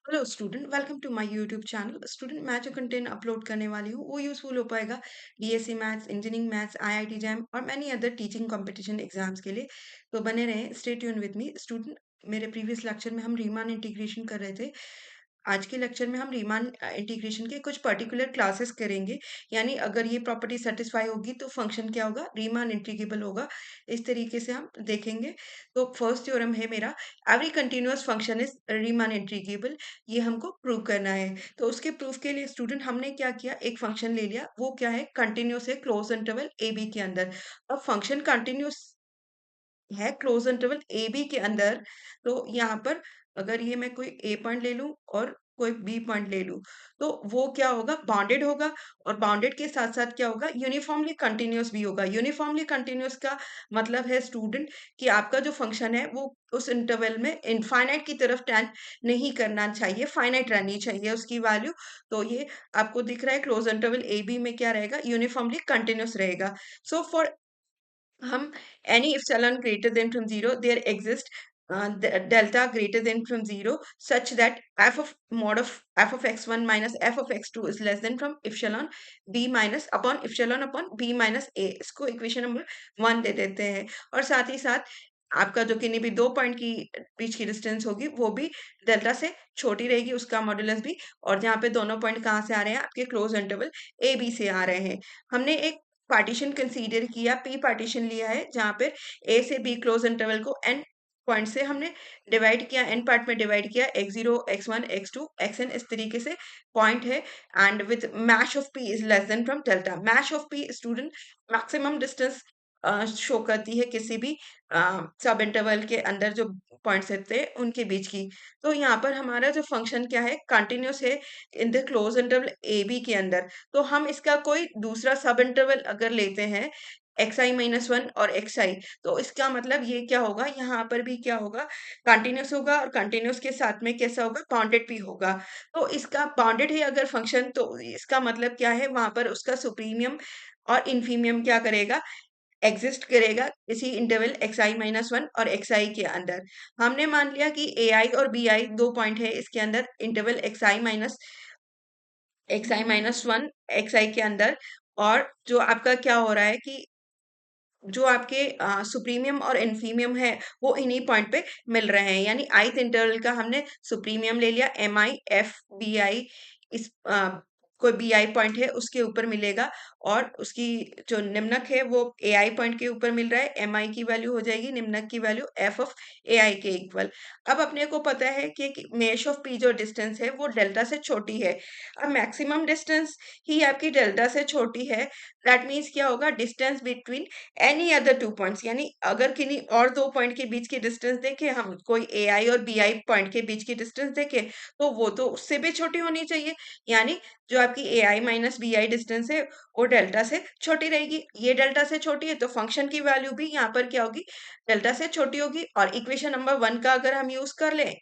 Hello student, welcome to my YouTube channel. Student, मैं जो content upload करने वाली हूँ वो यूजफुल हो पाएगा DSC maths, engineering maths, IIT JAM और many other teaching competition exams के लिए। तो बने रहें, stay tune with me student. मेरे प्रीवियस लेक्चर में हम रीमान इंटीग्रेशन कर रहे थे। आज के लेक्चर में हम रीमान इंटीग्रेशन के कुछ पर्टिकुलर क्लासेस करेंगे। यानी अगर ये प्रॉपर्टी सेटिस्फाई होगी तो फंक्शन क्या होगा, रीमान इंटीग्रेबल होगा। इस तरीके से हम देखेंगे। तो फर्स्ट थ्योरम है मेरा, every continuous function is Riemann integrable. ये हमको प्रूव करना है। तो उसके प्रूफ के लिए स्टूडेंट हमने क्या किया, एक फंक्शन ले लिया। वो क्या है, कंटिन्यूअस है क्लोज इंटरवल ए बी के अंदर। अब फंक्शन कंटिन्यूअस है क्लोज इंटरवल ए बी के अंदर। तो यहाँ पर अगर ये मैं कोई ए पॉइंट ले लूं और कोई बी पॉइंट ले लूं, तो वो क्या होगा, बाउंडेड होगा। और बाउंडेड के साथ साथ क्या होगा, यूनिफॉर्मली कंटिन्यूअस भी होगा। यूनिफॉर्मली कंटिन्यूअस का मतलब है स्टूडेंट कि आपका जो फंक्शन है वो उस इंटरवल में इनफाइनाइट की तरफ टेंड नहीं करना चाहिए, फाइनाइट रहनी चाहिए उसकी वैल्यू। तो ये आपको दिख रहा है, क्लोज इंटरवल ए बी में क्या रहेगा, यूनिफॉर्मली कंटिन्यूअस रहेगा। सो फॉर हम any epsilon greater than from 0 there exists delta greater than from 0 such that f of mod of f of x1 minus f of x2 is less than from epsilon b minus upon epsilon upon b minus a। इसको equation number 1 दे देते हैं। और साथ ही साथ आपका जो किन्हीं भी दो पॉइंट की बीच की डिस्टेंस होगी वो भी डेल्टा से छोटी रहेगी, उसका मॉडुलस भी। और जहाँ पे दोनों पॉइंट कहाँ से आ रहे हैं, आपके क्लोज इंटरवल ए बी से आ रहे हैं। हमने एक पार्टीशन कंसीडर किया, पी पार्टीशन लिया है, जहाँ पे ए से बी क्लोज इंटरवल को एन पॉइंट से हमने डिवाइड किया, एन पार्ट में डिवाइड किया, x0 x1 x2 xn इस तरीके से पॉइंट है। And with mesh of P is less than from delta. Mesh of P student maximum distance show करती है किसी भी सब इंटरवल के अंदर जो पॉइंट्स रहते हैं उनके बीच की। तो यहाँ पर हमारा जो फंक्शन क्या है, कंटिन्यूस है in the close interval A B के अंदर। तो हम इसका कोई दूसरा सब इंटरवल अगर लेते हैं xi-1 और xi, तो इसका मतलब ये क्या होगा, यहाँ पर भी क्या होगा, कंटिन्यूस होगा। और कंटिन्यूस के साथ में कैसा होगा, बाउंडेड भी होगा। तो इसका बाउंडेड है अगर फंक्शन, तो इसका मतलब क्या है, वहां पर उसका सुप्रीमियम और इन्फीमियम क्या करेगा, एग्जिस्ट करेगा इसी इंटरवल xi-1 और xi के अंदर। हमने मान लिया कि ai और bi दो पॉइंट है इसके अंदर, इंटरवल xi-1 xi के अंदर। और जो आपका क्या हो रहा है कि जो आपके सुप्रीमियम और इन्फीमियम है वो इन्हीं पॉइंट पे मिल रहे हैं। यानी ith इंटरवल का हमने सुप्रीमियम ले लिया, mi f bi इस कोई bi पॉइंट है उसके ऊपर मिलेगा। और उसकी जो निम्नक है वो ai पॉइंट के ऊपर मिल रहा है, mi की वैल्यू हो जाएगी निम्नक की वैल्यू f ऑफ ai के इक्वल। अब अपने को पता है कि मेश ऑफ p जो डिस्टेंस है वो डेल्टा से छोटी है। अब मैक्सिमम डिस्टेंस ही आपकी डेल्टा से छोटी है। दैट मीन्स क्या होगा, distance between any other two points. यानी अगर किन्हीं और दो पॉइंट के बीच की डिस्टेंस देखें हम, कोई ए आई और बी आई पॉइंट के बीच की डिस्टेंस देखें, तो वो तो उससे भी छोटी होनी चाहिए। यानी जो आपकी ए आई माइनस बी आई डिस्टेंस है वो डेल्टा से छोटी रहेगी। ये डेल्टा से छोटी है तो फंक्शन की वैल्यू भी यहाँ पर क्या होगी, डेल्टा से छोटी होगी। और इक्वेशन नंबर 1 का अगर हम यूज कर लें,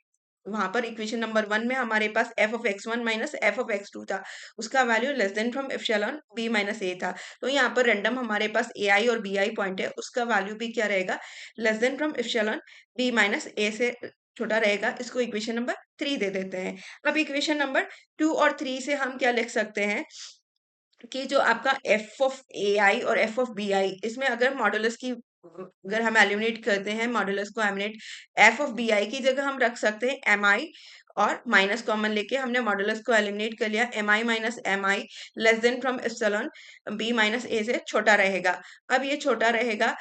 वहां पर इक्वेशन नंबर 1 में हमारे पास f of x1 minus f of x2 था, उसका value less than from epsilon b minus a था। तो यहाँ पर रैंडम हमारे पास ए आई और बी आई पॉइंट है, उसका वैल्यू भी क्या रहेगा, less than from epsilon b minus a से छोटा रहेगा। इसको इक्वेशन नंबर 3 दे देते हैं। अब इक्वेशन नंबर 2 और 3 से हम क्या लिख सकते हैं कि जो आपका f ऑफ ए आई और f ऑफ बी आई, इसमें अगर मॉडुलस की अगर हम एलिमिनेट करते हैं, मॉडुलस को eliminate, f of B I की जगह हम रख सकते हैं एम आई और माइनस कॉमन लेके हमने मॉडुलस को एलिमिनेट कर लिया, M I minus M I less than from epsilon B minus A से छोटा रहेगा। अब ये छोटा रहेगा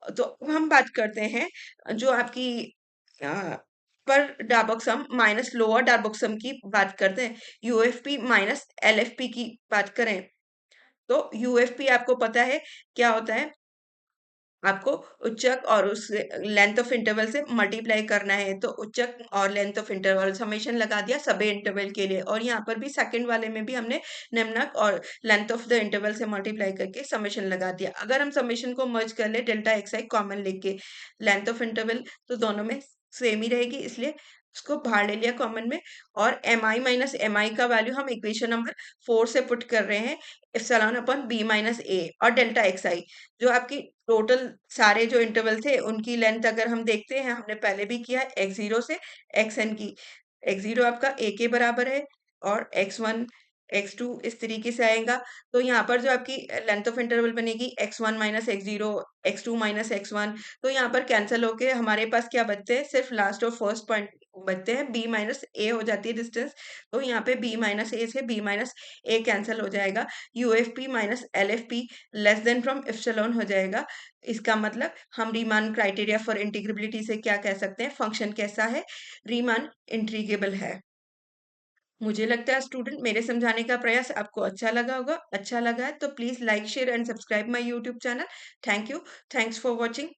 तो हम बात करते हैं जो आपकी पर डार्बक सम माइनस लोअर डार्बक सम की बात करते हैं, यूएफपी माइनस एलएफपी की बात करें। तो यूएफपी आपको पता है क्या होता है, आपको उच्चक और उस लेंथ ऑफ इंटरवल से मल्टीप्लाई करना है। तो उच्चक और लेंथ ऑफ इंटरवल समेशन लगा दिया सभी इंटरवल के लिए। और यहाँ पर भी सेकंड वाले में भी हमने निम्नक और लेंथ ऑफ द इंटरवल से मल्टीप्लाई करके समेशन लगा दिया। अगर हम समेशन को मर्ज कर ले डेल्टा एक्स आई कॉमन लेके, लेंथ ऑफ इंटरवल तो दोनों में सेम ही रहेगी, इसलिए उसको बाहर ले लिया कॉमन में। और एम आई माइनस एम आई का वैल्यू हम इक्वेशन नंबर 4 से पुट कर रहे हैं, एप्सिलॉन अपन बी माइनस ए और डेल्टा एक्स आई। जो आपकी टोटल सारे जो इंटरवल थे उनकी लेंथ अगर हम देखते हैं, हमने पहले भी किया है x0 से xn की, x0 आपका a के बराबर है और x1, x2 इस तरीके से आएगा। तो यहाँ पर जो आपकी लेंथ ऑफ इंटरवल बनेगी x1 minus x0, x2 minus x1, तो यहाँ पर कैंसिल होके हमारे पास क्या बचते हैं, सिर्फ लास्ट और फर्स्ट पॉइंट बचते हैं, b माइनस a हो जाती है डिस्टेंस। तो यहाँ पे b माइनस a से b माइनस a कैंसिल हो जाएगा, UFP minus LFP less than from epsilon हो जाएगा। इसका मतलब हम रीमान क्राइटेरिया फॉर इंटीग्रेबिलिटी से क्या कह सकते हैं, फंक्शन कैसा है, रीमान इंटीग्रेबल है। मुझे लगता है स्टूडेंट मेरे समझाने का प्रयास आपको अच्छा लगा होगा। अच्छा लगा है तो please like share and subscribe my YouTube channel. Thank you. Thanks for watching.